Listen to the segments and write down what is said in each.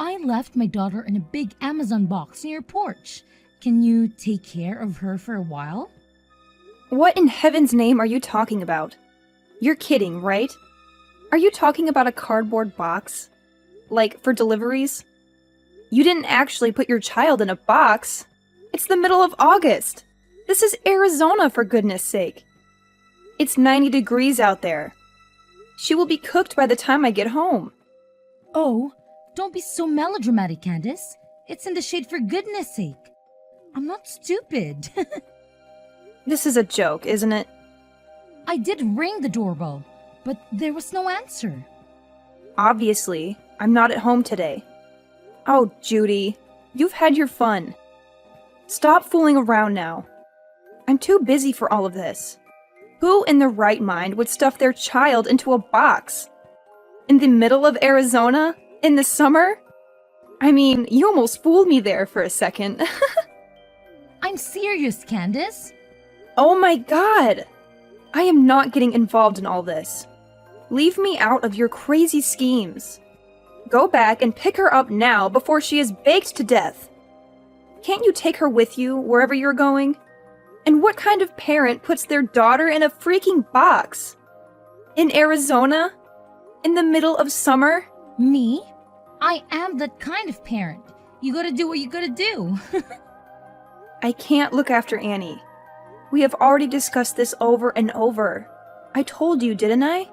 I left my daughter in a big Amazon box near your porch. Can you take care of her for a while? What in heaven's name are you talking about? You're kidding, right? Are you talking about a cardboard box? Like, for deliveries? You didn't actually put your child in a box. It's the middle of August. This is Arizona, for goodness sake. It's 90 degrees out there. She will be cooked by the time I get home. Oh, don't be so melodramatic, Candace. It's in the shade for goodness sake. I'm not stupid. This is a joke, isn't it? I did ring the doorbell, but there was no answer. Obviously, I'm not at home today. Oh, Judy, you've had your fun. Stop fooling around now. I'm too busy for all of this. Who in their right mind would stuff their child into a box? In the middle of Arizona? In the summer? I mean, you almost fooled me there for a second. I'm serious, Candace. Oh my god! I am not getting involved in all this. Leave me out of your crazy schemes. Go back and pick her up now before she is baked to death. Can't you take her with you wherever you're going? And what kind of parent puts their daughter in a freaking box? In Arizona? In the middle of summer? Me? I am that kind of parent. You gotta do what you gotta do. I can't look after Annie. We have already discussed this over and over. I told you, didn't I?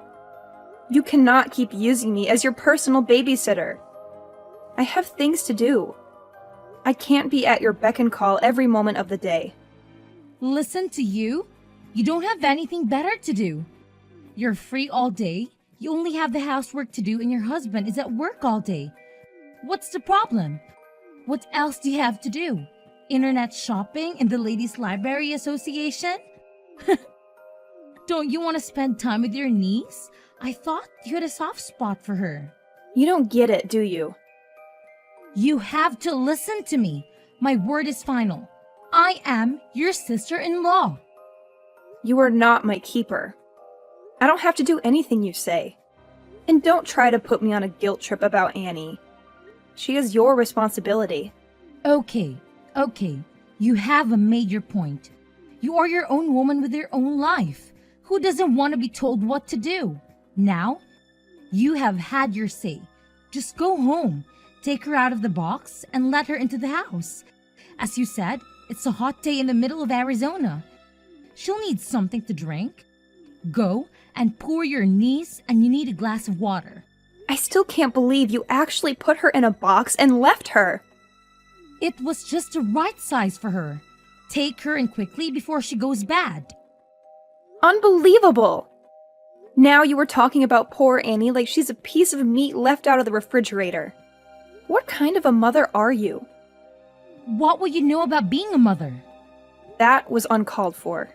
You cannot keep using me as your personal babysitter. I have things to do. I can't be at your beck and call every moment of the day. Listen to you? You don't have anything better to do. You're free all day. You only have the housework to do and your husband is at work all day. What's the problem? What else do you have to do? Internet shopping in the Ladies Library Association? Don't you want to spend time with your niece? I thought you had a soft spot for her. You don't get it, do you? You have to listen to me. My word is final. I am your sister-in-law. You are not my keeper. I don't have to do anything you say. And don't try to put me on a guilt trip about Annie. She is your responsibility. Okay. You have made your point. You are your own woman with your own life. Who doesn't want to be told what to do? Now, you have had your say. Just go home, take her out of the box, and let her into the house. As you said, it's a hot day in the middle of Arizona. She'll need something to drink. Go and pour your niece, and you need a glass of water. I still can't believe you actually put her in a box and left her. It was just the right size for her. Take her in quickly before she goes bad. Unbelievable! Now you were talking about poor Annie like she's a piece of meat left out of the refrigerator. What kind of a mother are you? What will you know about being a mother? That was uncalled for.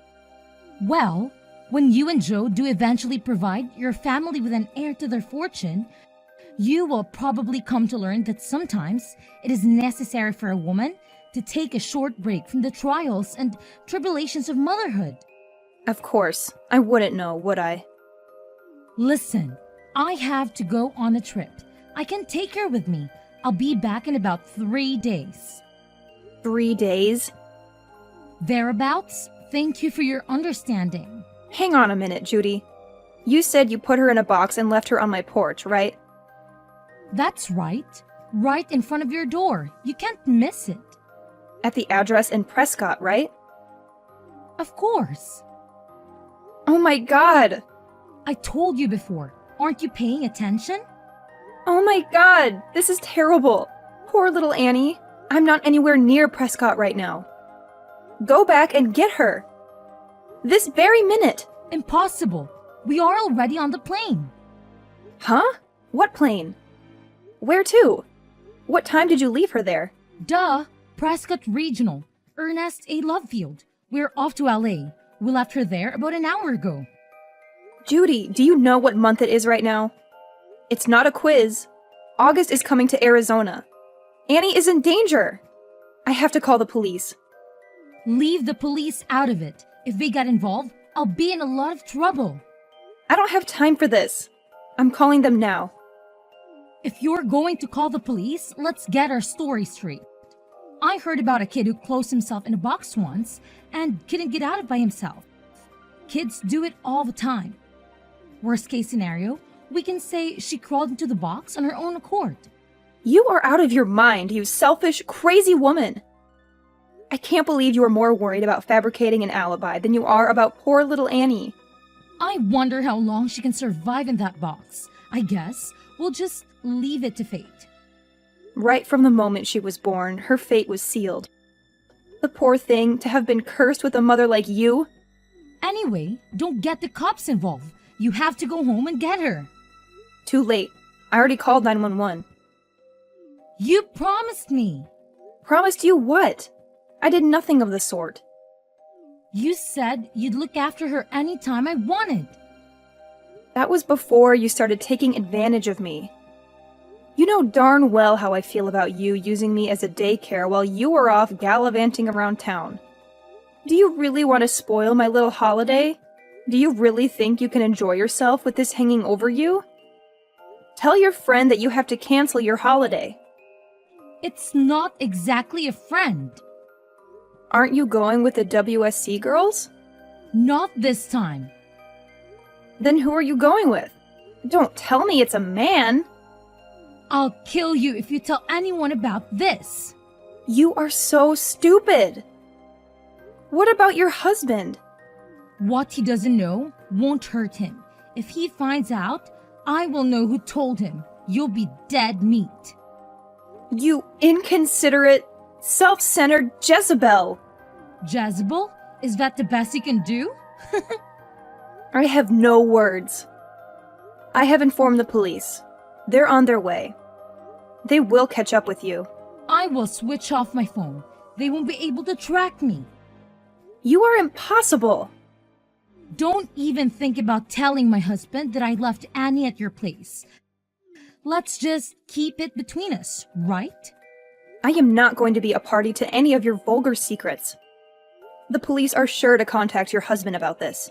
Well, when you and Joe do eventually provide your family with an heir to their fortune, you will probably come to learn that sometimes it is necessary for a woman to take a short break from the trials and tribulations of motherhood. Of course, I wouldn't know, would I? Listen, I have to go on a trip. I can take her with me. I'll be back in about 3 days. 3 days? Thereabouts. Thank you for your understanding. Hang on a minute, Judy. You said you put her in a box and left her on my porch, right? That's right. Right in front of your door. You can't miss it. At the address in Prescott, right? Of course. Oh my god! I told you before. Aren't you paying attention? Oh my god! This is terrible! Poor little Annie. I'm not anywhere near Prescott right now. Go back and get her! This very minute! Impossible. We are already on the plane. Huh? What plane? Where to? What time did you leave her there? Duh! Prescott Regional. Ernest A. Lovefield. We're off to LA. We left her there about an hour ago. Judy, do you know what month it is right now? It's not a quiz. August is coming to Arizona. Annie is in danger. I have to call the police. Leave the police out of it. If they get involved, I'll be in a lot of trouble. I don't have time for this. I'm calling them now. If you're going to call the police, let's get our story straight. I heard about a kid who closed himself in a box once and couldn't get out of it by himself. Kids do it all the time. Worst case scenario, we can say she crawled into the box on her own accord. You are out of your mind, you selfish, crazy woman. I can't believe you are more worried about fabricating an alibi than you are about poor little Annie. I wonder how long she can survive in that box. I guess we'll just leave it to fate. Right from the moment she was born, her fate was sealed. The poor thing, to have been cursed with a mother like you. Anyway, don't get the cops involved. You have to go home and get her. Too late. I already called 911. You promised me. Promised you what? I did nothing of the sort. You said you'd look after her anytime I wanted. That was before you started taking advantage of me. You know darn well how I feel about you using me as a daycare while you are off gallivanting around town. Do you really want to spoil my little holiday? Do you really think you can enjoy yourself with this hanging over you? Tell your friend that you have to cancel your holiday. It's not exactly a friend. Aren't you going with the WSC girls? Not this time. Then who are you going with? Don't tell me it's a man! I'll kill you if you tell anyone about this. You are so stupid! What about your husband? What he doesn't know won't hurt him. If he finds out, I will know who told him. You'll be dead meat. You inconsiderate, self-centered Jezebel! Jezebel? Is that the best you can do? I have no words. I have informed the police. They're on their way. They will catch up with you. I will switch off my phone. They won't be able to track me. You are impossible! Don't even think about telling my husband that I left Annie at your place. Let's just keep it between us, right? I am not going to be a party to any of your vulgar secrets. The police are sure to contact your husband about this.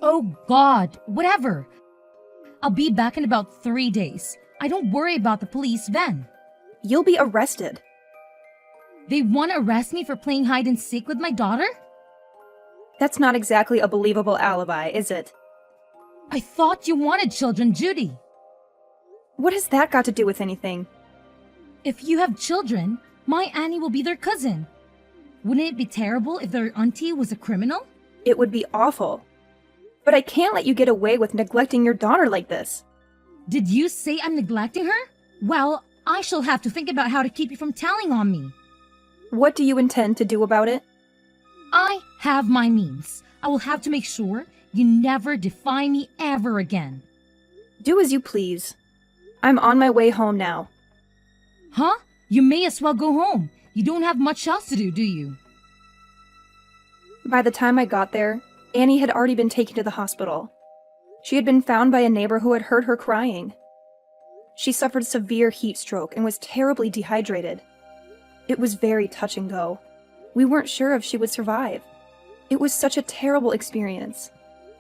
Oh God, whatever. I'll be back in about 3 days. I don't worry about the police then. You'll be arrested. They want to arrest me for playing hide and seek with my daughter? That's not exactly a believable alibi, is it? I thought you wanted children, Judy. What has that got to do with anything? If you have children, my Annie will be their cousin. Wouldn't it be terrible if their auntie was a criminal? It would be awful. But I can't let you get away with neglecting your daughter like this. Did you say I'm neglecting her? Well, I shall have to think about how to keep you from telling on me. What do you intend to do about it? I have my means. I will have to make sure you never defy me ever again. Do as you please. I'm on my way home now. Huh? You may as well go home. You don't have much else to do you? By the time I got there, Annie had already been taken to the hospital. She had been found by a neighbor who had heard her crying. She suffered severe heat stroke and was terribly dehydrated. It was very touch and go. We weren't sure if she would survive. It was such a terrible experience.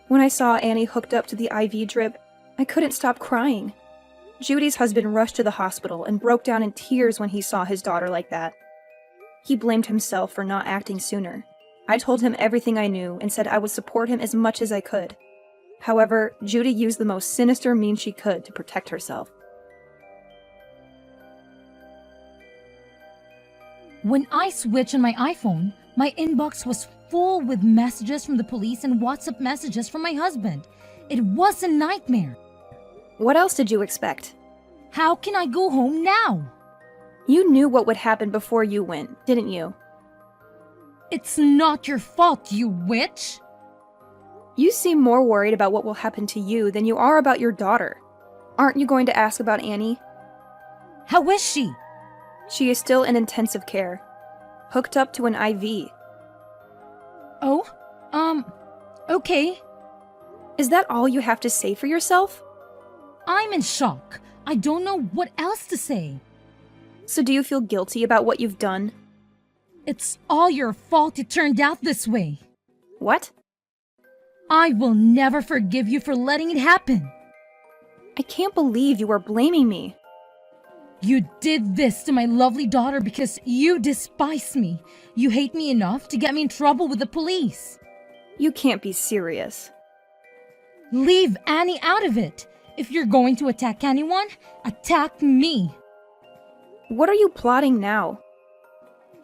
When I saw Annie hooked up to the IV drip, I couldn't stop crying. Judy's husband rushed to the hospital and broke down in tears when he saw his daughter like that. He blamed himself for not acting sooner. I told him everything I knew and said I would support him as much as I could. However, Judy used the most sinister means she could to protect herself. When I switched on my iPhone, my inbox was full with messages from the police and WhatsApp messages from my husband. It was a nightmare. What else did you expect? How can I go home now? You knew what would happen before you went, didn't you? It's not your fault, you witch! You seem more worried about what will happen to you than you are about your daughter. Aren't you going to ask about Annie? How is she? She is still in intensive care, hooked up to an IV. Oh, okay. Is that all you have to say for yourself? I'm in shock. I don't know what else to say. So do you feel guilty about what you've done? It's all your fault it turned out this way. What? I will never forgive you for letting it happen. I can't believe you are blaming me. You did this to my lovely daughter because you despise me. You hate me enough to get me in trouble with the police. You can't be serious. Leave Annie out of it. If you're going to attack anyone, attack me. What are you plotting now?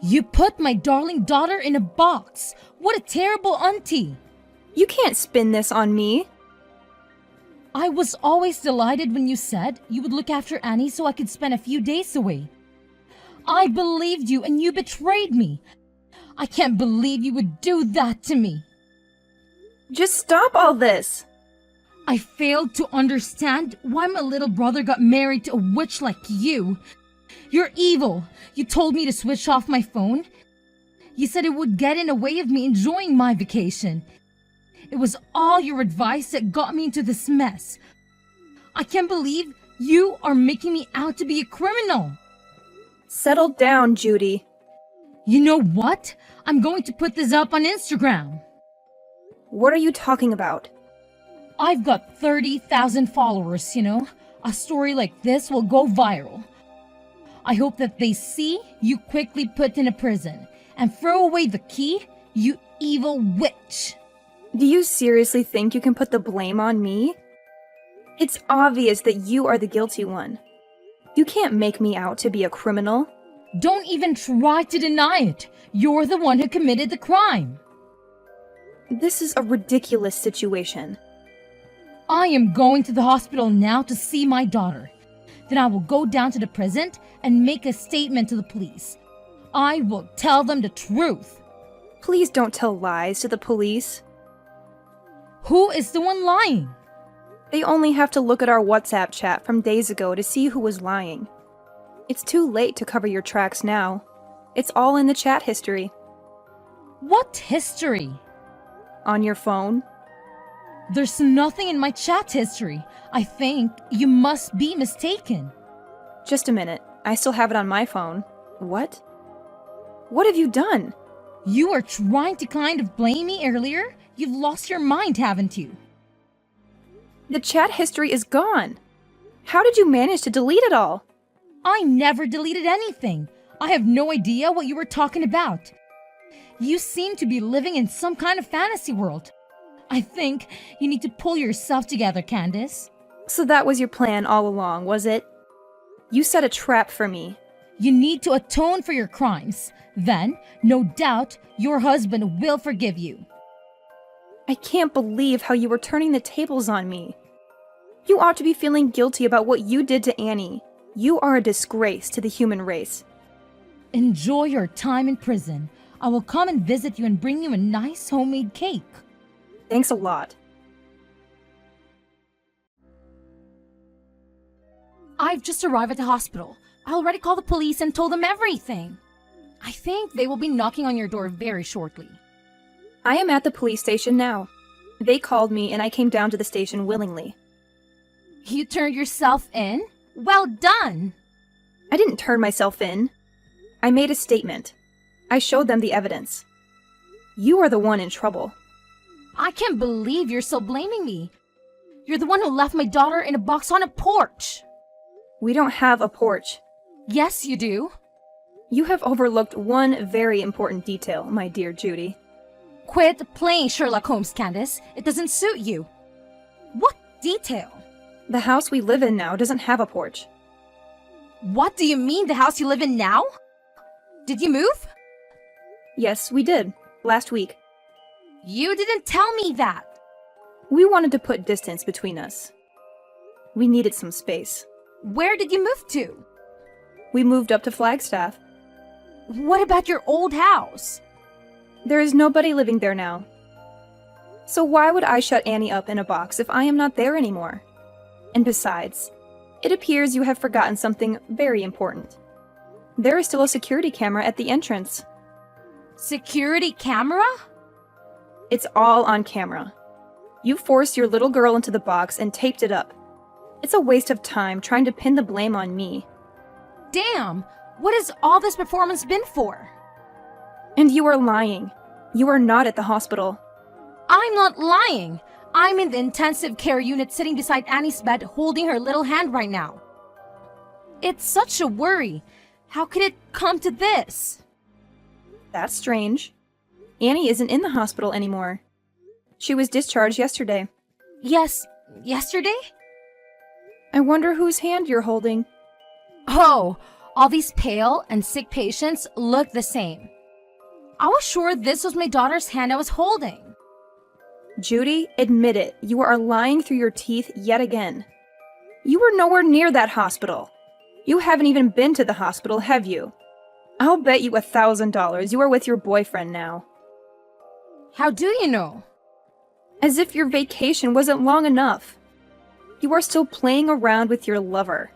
You put my darling daughter in a box. What a terrible auntie. You can't spin this on me. I was always delighted when you said you would look after Annie so I could spend a few days away. I believed you and you betrayed me. I can't believe you would do that to me. Just stop all this. I failed to understand why my little brother got married to a witch like you. You're evil. You told me to switch off my phone. You said it would get in the way of me enjoying my vacation. It was all your advice that got me into this mess. I can't believe you are making me out to be a criminal. Settle down, Judy. You know what? I'm going to put this up on Instagram. What are you talking about? I've got 30,000 followers, you know. A story like this will go viral. I hope that they see you quickly put in a prison and throw away the key, you evil witch. Do you seriously think you can put the blame on me? It's obvious that you are the guilty one. You can't make me out to be a criminal. Don't even try to deny it. You're the one who committed the crime. This is a ridiculous situation. I am going to the hospital now to see my daughter. Then I will go down to the prison and make a statement to the police. I will tell them the truth. Please don't tell lies to the police. Who is the one lying? They only have to look at our WhatsApp chat from days ago to see who was lying. It's too late to cover your tracks now. It's all in the chat history. What history? On your phone. There's nothing in my chat history. I think you must be mistaken. Just a minute. I still have it on my phone. What? What have you done? You were trying to kind of blame me earlier? You've lost your mind, haven't you? The chat history is gone. How did you manage to delete it all? I never deleted anything. I have no idea what you were talking about. You seem to be living in some kind of fantasy world. I think you need to pull yourself together, Candace. So that was your plan all along, was it? You set a trap for me. You need to atone for your crimes. Then, no doubt, your husband will forgive you. I can't believe how you were turning the tables on me. You ought to be feeling guilty about what you did to Annie. You are a disgrace to the human race. Enjoy your time in prison. I will come and visit you and bring you a nice homemade cake. Thanks a lot. I've just arrived at the hospital. I already called the police and told them everything. I think they will be knocking on your door very shortly. I am at the police station now. They called me and I came down to the station willingly. You turned yourself in? Well done! I didn't turn myself in. I made a statement. I showed them the evidence. You are the one in trouble. I can't believe you're still blaming me. You're the one who left my daughter in a box on a porch. We don't have a porch. Yes, you do. You have overlooked one very important detail, my dear Judy. Quit playing Sherlock Holmes, Candace. It doesn't suit you. What detail? The house we live in now doesn't have a porch. What do you mean, the house you live in now? Did you move? Yes, we did. Last week. You didn't tell me that. We wanted to put distance between us. We needed some space. Where did you move to? We moved up to Flagstaff. What about your old house? There is nobody living there now. So why would I shut Annie up in a box if I am not there anymore? And besides, it appears you have forgotten something very important. There is still a security camera at the entrance. Security camera? It's all on camera. You forced your little girl into the box and taped it up. It's a waste of time trying to pin the blame on me. Damn! What has all this performance been for? And you are lying. You are not at the hospital. I'm not lying. I'm in the intensive care unit sitting beside Annie's bed holding her little hand right now. It's such a worry. How could it come to this? That's strange. Annie isn't in the hospital anymore. She was discharged yesterday. Yes, yesterday? I wonder whose hand you're holding. Oh, all these pale and sick patients look the same. I was sure this was my daughter's hand I was holding. Judy, admit it. You are lying through your teeth yet again. You were nowhere near that hospital. You haven't even been to the hospital, have you? I'll bet you $1,000 you are with your boyfriend now. How do you know? As if your vacation wasn't long enough. You are still playing around with your lover.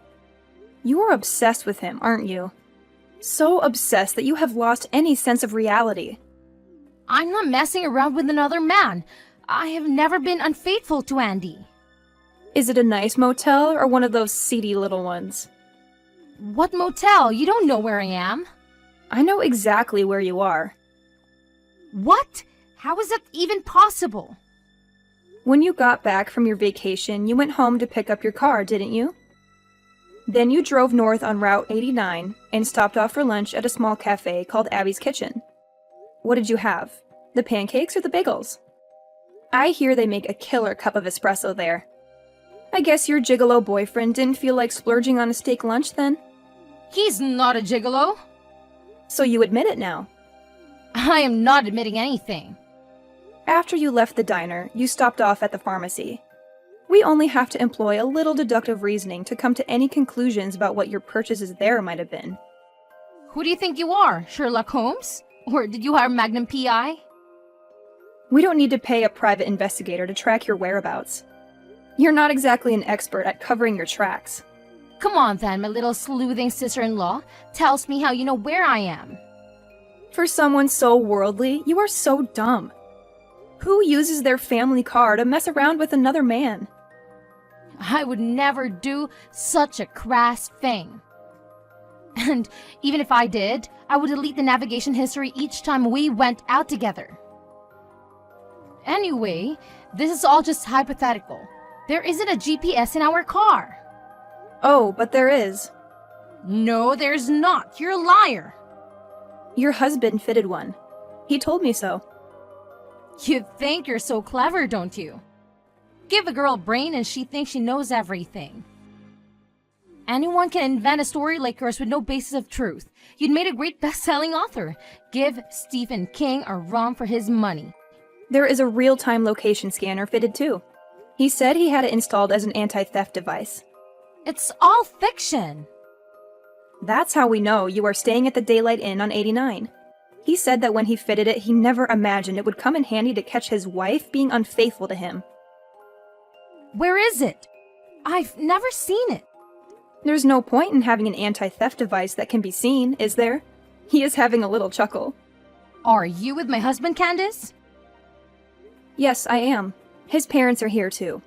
You are obsessed with him, aren't you? So obsessed that you have lost any sense of reality. I'm not messing around with another man. I have never been unfaithful to Andy. Is it a nice motel or one of those seedy little ones? What motel? You don't know where I am. I know exactly where you are. What? How is that even possible? When you got back from your vacation, you went home to pick up your car, didn't you? Then you drove north on Route 89 and stopped off for lunch at a small cafe called Abby's Kitchen. What did you have? The pancakes or the bagels? I hear they make a killer cup of espresso there. I guess your gigolo boyfriend didn't feel like splurging on a steak lunch then? He's not a gigolo. So you admit it now. I am not admitting anything. After you left the diner, you stopped off at the pharmacy. We only have to employ a little deductive reasoning to come to any conclusions about what your purchases there might have been. Who do you think you are, Sherlock Holmes? Or did you hire Magnum P.I.? We don't need to pay a private investigator to track your whereabouts. You're not exactly an expert at covering your tracks. Come on then, my little sleuthing sister-in-law. Tells me how you know where I am. For someone so worldly, you are so dumb. Who uses their family car to mess around with another man? I would never do such a crass thing. And even if I did, I would delete the navigation history each time we went out together. Anyway, this is all just hypothetical. There isn't a GPS in our car. Oh, but there is. No, there's not. You're a liar. Your husband fitted one. He told me so. You think you're so clever, don't you? Give a girl a brain and she thinks she knows everything. Anyone can invent a story like yours with no basis of truth. You'd made a great best-selling author. Give Stephen King a run for his money. There is a real-time location scanner fitted too. He said he had it installed as an anti-theft device. It's all fiction. That's how we know you are staying at the Daylight Inn on 89. He said that when he fitted it, he never imagined it would come in handy to catch his wife being unfaithful to him. Where is it? I've never seen it. There's no point in having an anti-theft device that can be seen, is there? He is having a little chuckle. Are you with my husband, Candace? Yes, I am. His parents are here too.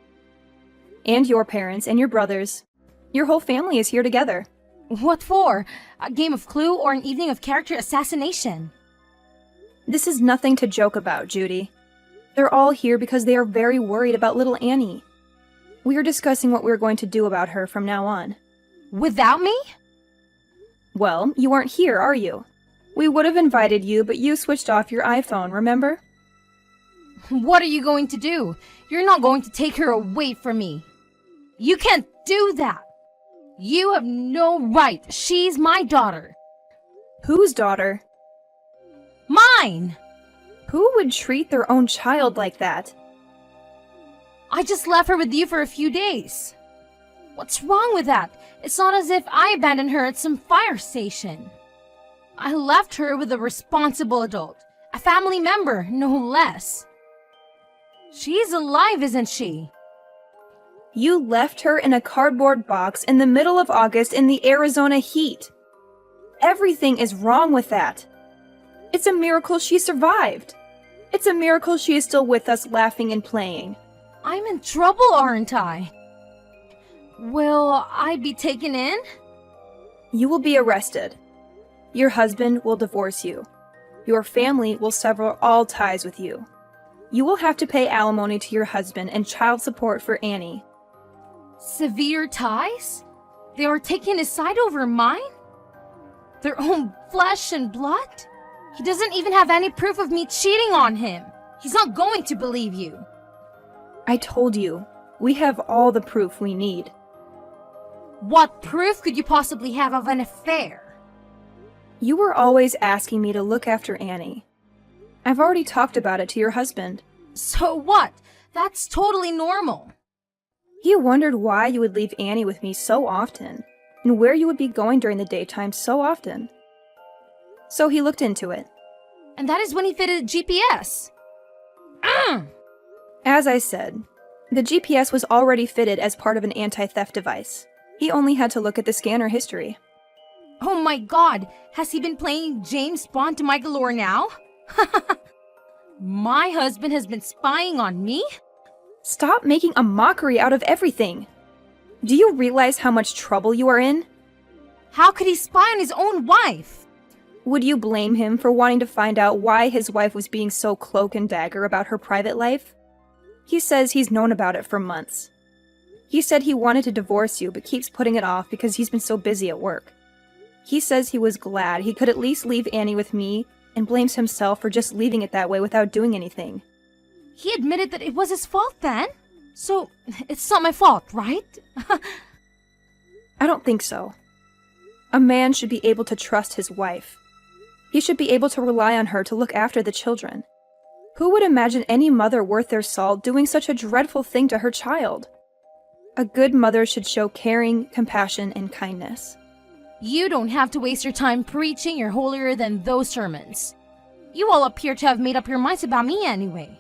And your parents and your brothers. Your whole family is here together. What for? A game of Clue or an evening of character assassination? This is nothing to joke about, Judy. They're all here because they are very worried about little Annie. We are discussing what we're going to do about her from now on. Without me? Well, you aren't here, are you? We would have invited you, but you switched off your iPhone, remember? What are you going to do? You're not going to take her away from me. You can't do that. You have no right. She's my daughter. Whose daughter? Mine! Who would treat their own child like that? I just left her with you for a few days. What's wrong with that? It's not as if I abandoned her at some fire station. I left her with a responsible adult, a family member, no less. She's alive, isn't she? You left her in a cardboard box in the middle of August in the Arizona heat. Everything is wrong with that. It's a miracle she survived. It's a miracle she is still with us laughing and playing. I'm in trouble, aren't I? Will I be taken in? You will be arrested. Your husband will divorce you. Your family will sever all ties with you. You will have to pay alimony to your husband and child support for Annie. Severe ties? They are taking his side over mine? Their own flesh and blood? He doesn't even have any proof of me cheating on him. He's not going to believe you. I told you, we have all the proof we need. What proof could you possibly have of an affair? You were always asking me to look after Annie. I've already talked about it to your husband. So what? That's totally normal. He wondered why you would leave Annie with me so often, and where you would be going during the daytime so often. So he looked into it. And that is when he fitted a GPS. As I said, the GPS was already fitted as part of an anti-theft device. He only had to look at the scanner history. Oh my god, has he been playing James Bond to my galore now? My husband has been spying on me? Stop making a mockery out of everything. Do you realize how much trouble you are in? How could he spy on his own wife? Would you blame him for wanting to find out why his wife was being so cloak and dagger about her private life? He says he's known about it for months. He said he wanted to divorce you but keeps putting it off because he's been so busy at work. He says he was glad he could at least leave Annie with me and blames himself for just leaving it that way without doing anything. He admitted that it was his fault then? So, it's not my fault, right? I don't think so. A man should be able to trust his wife. He should be able to rely on her to look after the children. Who would imagine any mother worth their salt doing such a dreadful thing to her child? A good mother should show caring, compassion, and kindness. You don't have to waste your time preaching your holier-than-thou sermons. You all appear to have made up your minds about me anyway.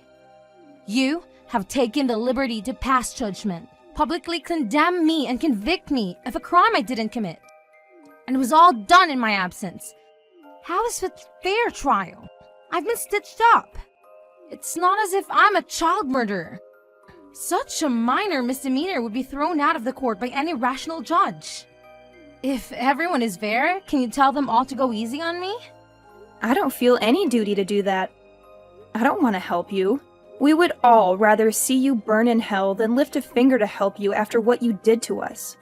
You have taken the liberty to pass judgment, publicly condemn me and convict me of a crime I didn't commit. And it was all done in my absence. How is it fair trial? I've been stitched up. It's not as if I'm a child murderer. Such a minor misdemeanor would be thrown out of the court by any rational judge. If everyone is fair, can you tell them all to go easy on me? I don't feel any duty to do that. I don't want to help you. We would all rather see you burn in hell than lift a finger to help you after what you did to us.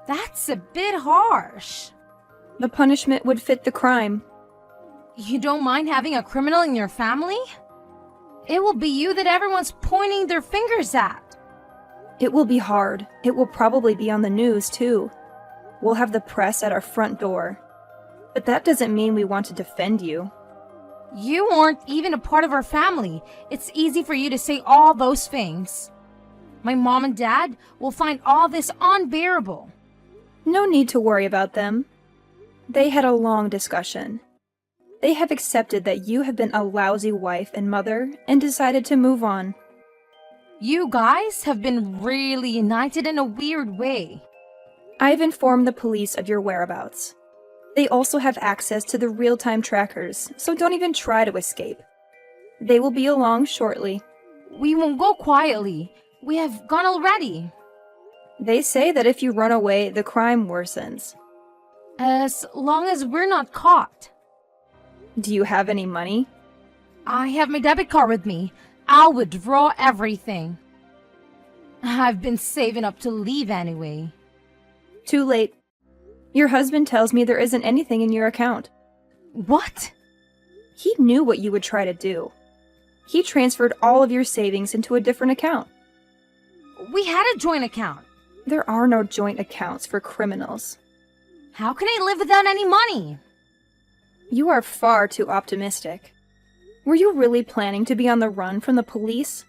That's a bit harsh. The punishment would fit the crime. You don't mind having a criminal in your family? It will be you that everyone's pointing their fingers at. It will be hard. It will probably be on the news, too. We'll have the press at our front door. But that doesn't mean we want to defend you. You aren't even a part of our family. It's easy for you to say all those things. My mom and dad will find all this unbearable. No need to worry about them. They had a long discussion. They have accepted that you have been a lousy wife and mother and decided to move on. You guys have been really united in a weird way. I've informed the police of your whereabouts. They also have access to the real-time trackers, so don't even try to escape. They will be along shortly. We won't go quietly. We have gone already. They say that if you run away, the crime worsens. As long as we're not caught. Do you have any money? I have my debit card with me. I'll withdraw everything. I've been saving up to leave anyway. Too late. Your husband tells me there isn't anything in your account. What? He knew what you would try to do. He transferred all of your savings into a different account. We had a joint account. There are no joint accounts for criminals. How can I live without any money? You are far too optimistic. Were you really planning to be on the run from the police?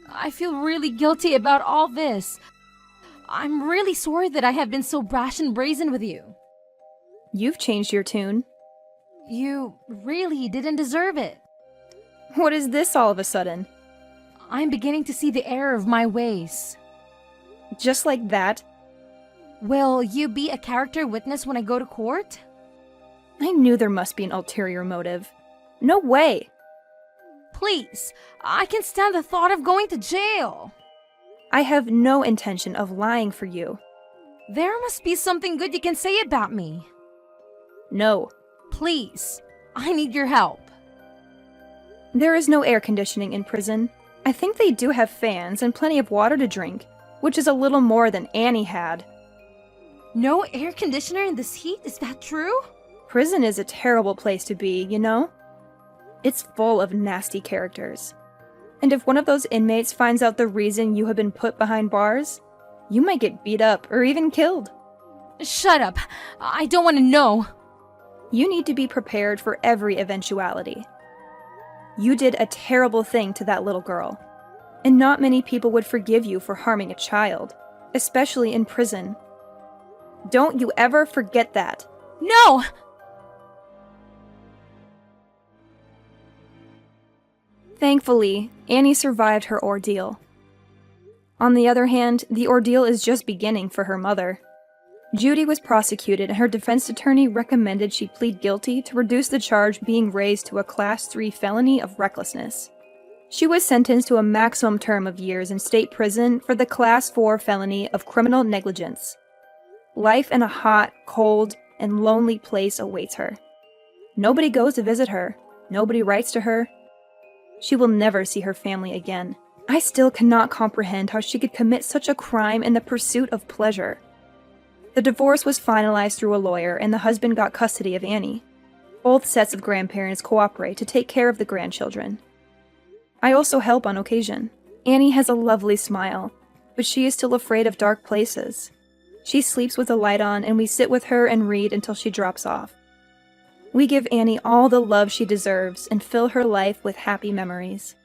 I feel really guilty about all this. I'm really sorry that I have been so brash and brazen with you. You've changed your tune. You really didn't deserve it. What is this all of a sudden? I'm beginning to see the error of my ways. Just like that? Will you be a character witness when I go to court? I knew there must be an ulterior motive. No way! Please, I can stand the thought of going to jail. I have no intention of lying for you. There must be something good you can say about me. No. Please, I need your help. There is no air conditioning in prison. I think they do have fans and plenty of water to drink, which is a little more than Annie had. No air conditioner in this heat? Is that true? Prison is a terrible place to be, you know? It's full of nasty characters. And if one of those inmates finds out the reason you have been put behind bars, you might get beat up or even killed. Shut up. I don't want to know. You need to be prepared for every eventuality. You did a terrible thing to that little girl, and not many people would forgive you for harming a child, especially in prison. Don't you ever forget that. No! Thankfully, Annie survived her ordeal. On the other hand, the ordeal is just beginning for her mother. Judy was prosecuted and her defense attorney recommended she plead guilty to reduce the charge being raised to a Class 3 felony of recklessness. She was sentenced to a maximum term of years in state prison for the Class 4 felony of criminal negligence. Life in a hot, cold, and lonely place awaits her. Nobody goes to visit her. Nobody writes to her. She will never see her family again. I still cannot comprehend how she could commit such a crime in the pursuit of pleasure. The divorce was finalized through a lawyer, and the husband got custody of Annie. Both sets of grandparents cooperate to take care of the grandchildren. I also help on occasion. Annie has a lovely smile, but she is still afraid of dark places. She sleeps with a light on, and we sit with her and read until she drops off. We give Annie all the love she deserves and fill her life with happy memories.